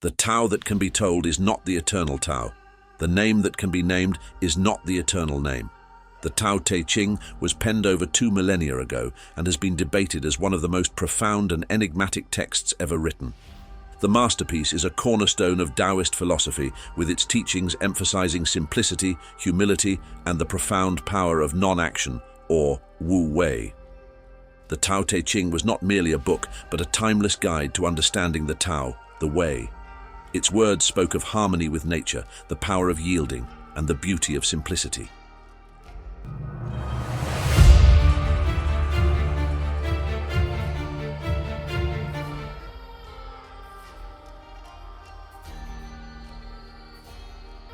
The Tao that can be told is not the eternal Tao. The name that can be named is not the eternal name. The Tao Te Ching was penned over 2 millennia ago and has been debated as one of the most profound and enigmatic texts ever written. The masterpiece is a cornerstone of Taoist philosophy, with its teachings emphasizing simplicity, humility, and the profound power of non-action, or Wu Wei. The Tao Te Ching was not merely a book, but a timeless guide to understanding the Tao, the Way. Its words spoke of harmony with nature, the power of yielding, and the beauty of simplicity.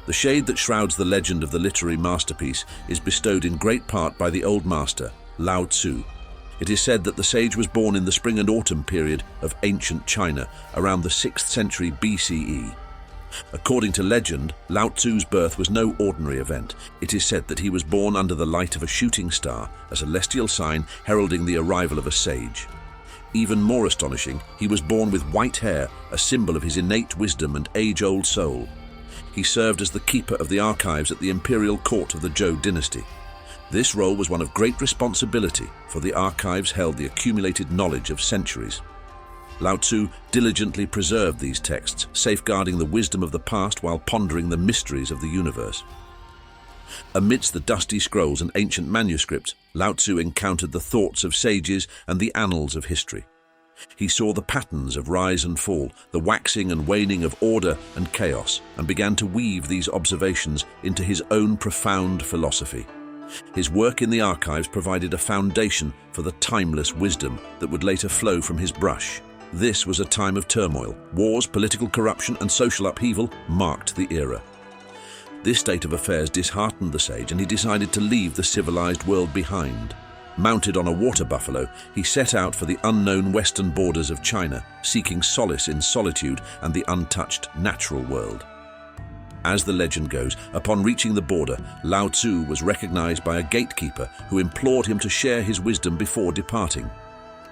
The shade that shrouds the legend of the literary masterpiece is bestowed in great part by the old master, Lao Tzu. It is said that the sage was born in the spring and autumn period of ancient China, around the 6th century BCE. According to legend, Lao Tzu's birth was no ordinary event. It is said that he was born under the light of a shooting star, a celestial sign heralding the arrival of a sage. Even more astonishing, he was born with white hair, a symbol of his innate wisdom and age-old soul. He served as the keeper of the archives at the imperial court of the Zhou dynasty. This role was one of great responsibility, for the archives held the accumulated knowledge of centuries. Lao Tzu diligently preserved these texts, safeguarding the wisdom of the past while pondering the mysteries of the universe. Amidst the dusty scrolls and ancient manuscripts, Lao Tzu encountered the thoughts of sages and the annals of history. He saw the patterns of rise and fall, the waxing and waning of order and chaos, and began to weave these observations into his own profound philosophy. His work in the archives provided a foundation for the timeless wisdom that would later flow from his brush. This was a time of turmoil. Wars, political corruption, and social upheaval marked the era. This state of affairs disheartened the sage, and he decided to leave the civilized world behind. Mounted on a water buffalo, he set out for the unknown western borders of China, seeking solace in solitude and the untouched natural world. As the legend goes, upon reaching the border, Lao Tzu was recognized by a gatekeeper who implored him to share his wisdom before departing.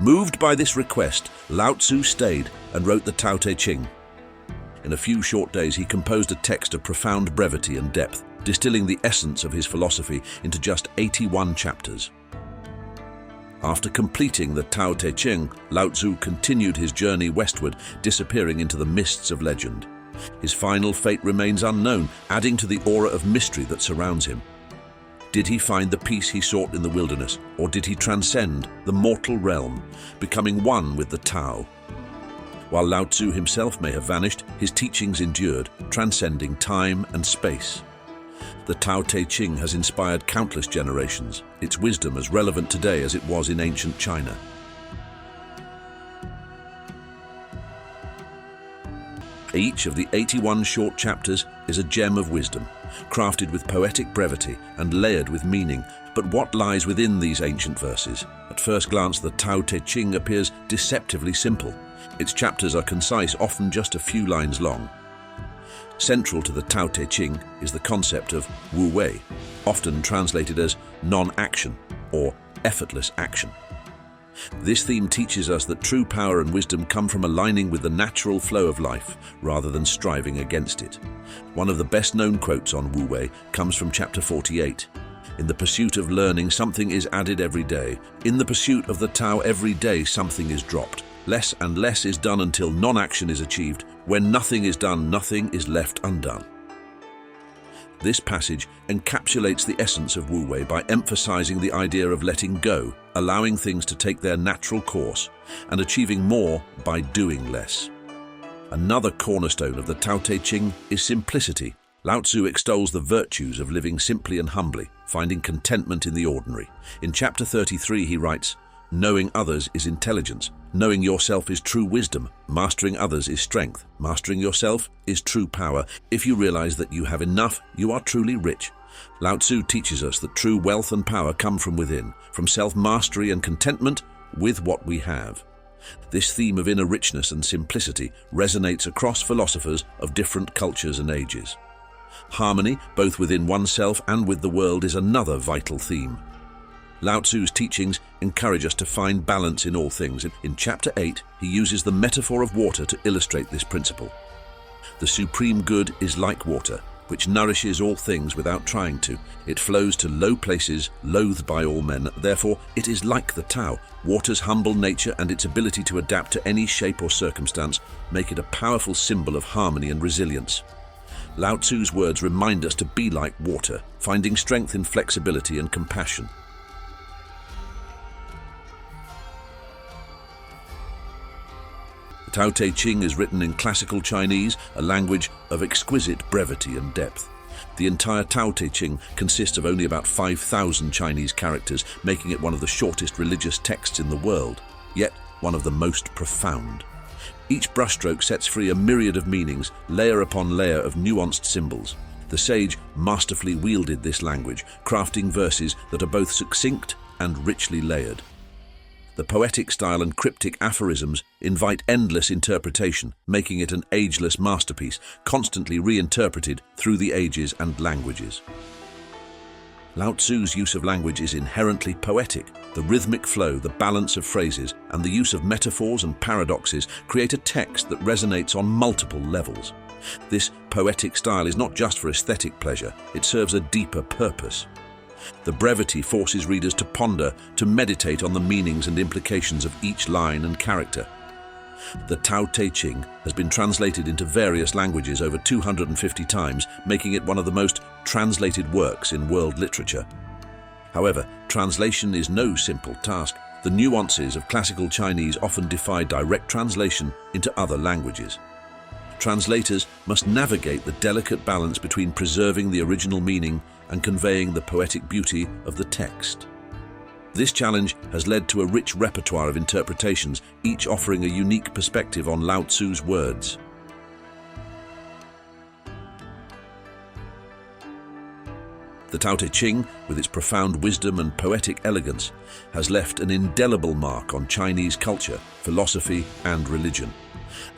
Moved by this request, Lao Tzu stayed and wrote the Tao Te Ching. In a few short days, he composed a text of profound brevity and depth, distilling the essence of his philosophy into just 81 chapters. After completing the Tao Te Ching, Lao Tzu continued his journey westward, disappearing into the mists of legend. His final fate remains unknown, adding to the aura of mystery that surrounds him. Did he find the peace he sought in the wilderness, or did he transcend the mortal realm, becoming one with the Tao? While Lao Tzu himself may have vanished, his teachings endured, transcending time and space. The Tao Te Ching has inspired countless generations, its wisdom as relevant today as it was in ancient China. Each of the 81 short chapters is a gem of wisdom, crafted with poetic brevity and layered with meaning. But what lies within these ancient verses? At first glance, the Tao Te Ching appears deceptively simple. Its chapters are concise, often just a few lines long. Central to the Tao Te Ching is the concept of Wu Wei, often translated as non-action or effortless action. This theme teaches us that true power and wisdom come from aligning with the natural flow of life rather than striving against it. One of the best-known quotes on Wu Wei comes from chapter 48. In the pursuit of learning, something is added every day. In the pursuit of the Tao, every day something is dropped. Less and less is done until non-action is achieved. When nothing is done, nothing is left undone. This passage encapsulates the essence of Wu Wei by emphasizing the idea of letting go, allowing things to take their natural course, and achieving more by doing less. Another cornerstone of the Tao Te Ching is simplicity. Lao Tzu extols the virtues of living simply and humbly, finding contentment in the ordinary. In chapter 33 he writes, "Knowing others is intelligence. Knowing yourself is true wisdom. Mastering others is strength. Mastering yourself is true power. If you realize that you have enough, you are truly rich." Lao Tzu teaches us that true wealth and power come from within, from self-mastery and contentment with what we have. This theme of inner richness and simplicity resonates across philosophers of different cultures and ages. Harmony, both within oneself and with the world, is another vital theme. Lao Tzu's teachings encourage us to find balance in all things. In chapter 8, he uses the metaphor of water to illustrate this principle. The supreme good is like water, which nourishes all things without trying to. It flows to low places, loathed by all men. Therefore, it is like the Tao. Water's humble nature and its ability to adapt to any shape or circumstance make it a powerful symbol of harmony and resilience. Lao Tzu's words remind us to be like water, finding strength in flexibility and compassion. The Tao Te Ching is written in classical Chinese, a language of exquisite brevity and depth. The entire Tao Te Ching consists of only about 5,000 Chinese characters, making it one of the shortest religious texts in the world, yet one of the most profound. Each brushstroke sets free a myriad of meanings, layer upon layer of nuanced symbols. The sage masterfully wielded this language, crafting verses that are both succinct and richly layered. The poetic style and cryptic aphorisms invite endless interpretation, making it an ageless masterpiece, constantly reinterpreted through the ages and languages. Lao Tzu's use of language is inherently poetic. The rhythmic flow, the balance of phrases, and the use of metaphors and paradoxes create a text that resonates on multiple levels. This poetic style is not just for aesthetic pleasure, it serves a deeper purpose. The brevity forces readers to ponder, to meditate on the meanings and implications of each line and character. The Tao Te Ching has been translated into various languages over 250 times, making it one of the most translated works in world literature. However, translation is no simple task. The nuances of classical Chinese often defy direct translation into other languages. Translators must navigate the delicate balance between preserving the original meaning and conveying the poetic beauty of the text. This challenge has led to a rich repertoire of interpretations, each offering a unique perspective on Lao Tzu's words. The Tao Te Ching, with its profound wisdom and poetic elegance, has left an indelible mark on Chinese culture, philosophy, and religion.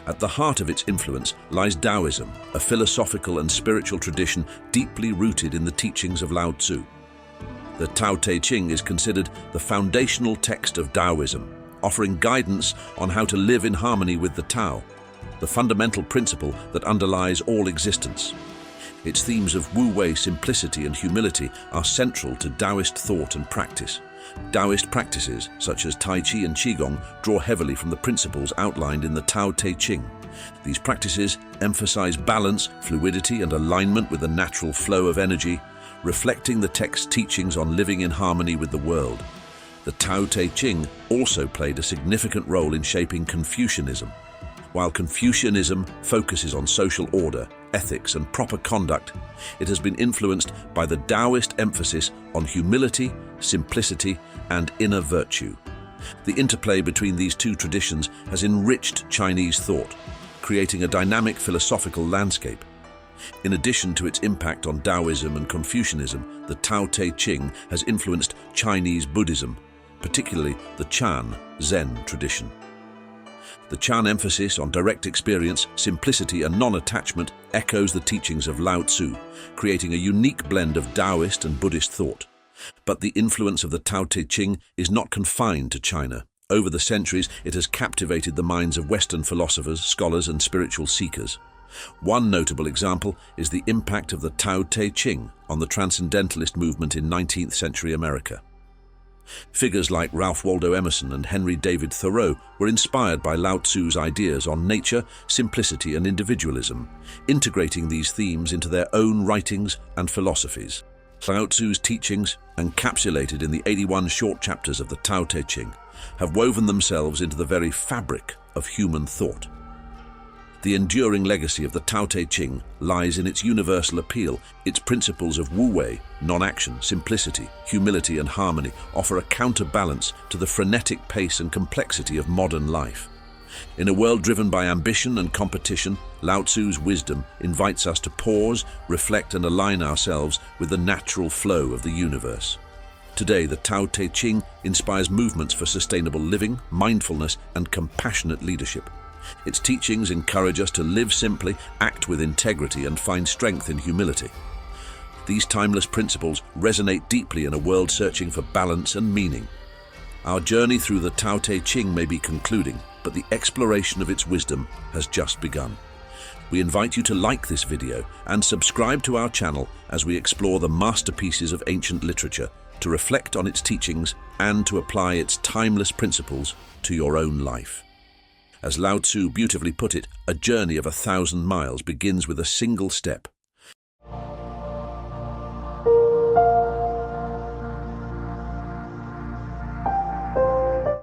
At the heart of its influence lies Taoism, a philosophical and spiritual tradition deeply rooted in the teachings of Lao Tzu. The Tao Te Ching is considered the foundational text of Taoism, offering guidance on how to live in harmony with the Tao, the fundamental principle that underlies all existence. Its themes of wu-wei simplicity and humility are central to Taoist thought and practice. Taoist practices, such as Tai Chi and Qigong, draw heavily from the principles outlined in the Tao Te Ching. These practices emphasize balance, fluidity, and alignment with the natural flow of energy, reflecting the text's teachings on living in harmony with the world. The Tao Te Ching also played a significant role in shaping Confucianism. While Confucianism focuses on social order, ethics, and proper conduct, it has been influenced by the Taoist emphasis on humility, simplicity, and inner virtue. The interplay between these two traditions has enriched Chinese thought, creating a dynamic philosophical landscape. In addition to its impact on Taoism and Confucianism, the Tao Te Ching has influenced Chinese Buddhism, particularly the Chan Zen tradition. The Chan emphasis on direct experience, simplicity, and non-attachment echoes the teachings of Lao Tzu, creating a unique blend of Taoist and Buddhist thought. But the influence of the Tao Te Ching is not confined to China. Over the centuries, it has captivated the minds of Western philosophers, scholars, and spiritual seekers. One notable example is the impact of the Tao Te Ching on the Transcendentalist movement in 19th century America. Figures like Ralph Waldo Emerson and Henry David Thoreau were inspired by Lao Tzu's ideas on nature, simplicity, and individualism, integrating these themes into their own writings and philosophies. Lao Tzu's teachings, encapsulated in the 81 short chapters of the Tao Te Ching, have woven themselves into the very fabric of human thought. The enduring legacy of the Tao Te Ching lies in its universal appeal. Its principles of wu-wei, non-action, simplicity, humility, and harmony offer a counterbalance to the frenetic pace and complexity of modern life. In a world driven by ambition and competition, Lao Tzu's wisdom invites us to pause, reflect, and align ourselves with the natural flow of the universe. Today, the Tao Te Ching inspires movements for sustainable living, mindfulness, and compassionate leadership. Its teachings encourage us to live simply, act with integrity, and find strength in humility. These timeless principles resonate deeply in a world searching for balance and meaning. Our journey through the Tao Te Ching may be concluding, but the exploration of its wisdom has just begun. We invite you to like this video and subscribe to our channel as we explore the masterpieces of ancient literature, to reflect on its teachings and to apply its timeless principles to your own life. As Lao Tzu beautifully put it, a journey of 1,000 miles begins with a single step.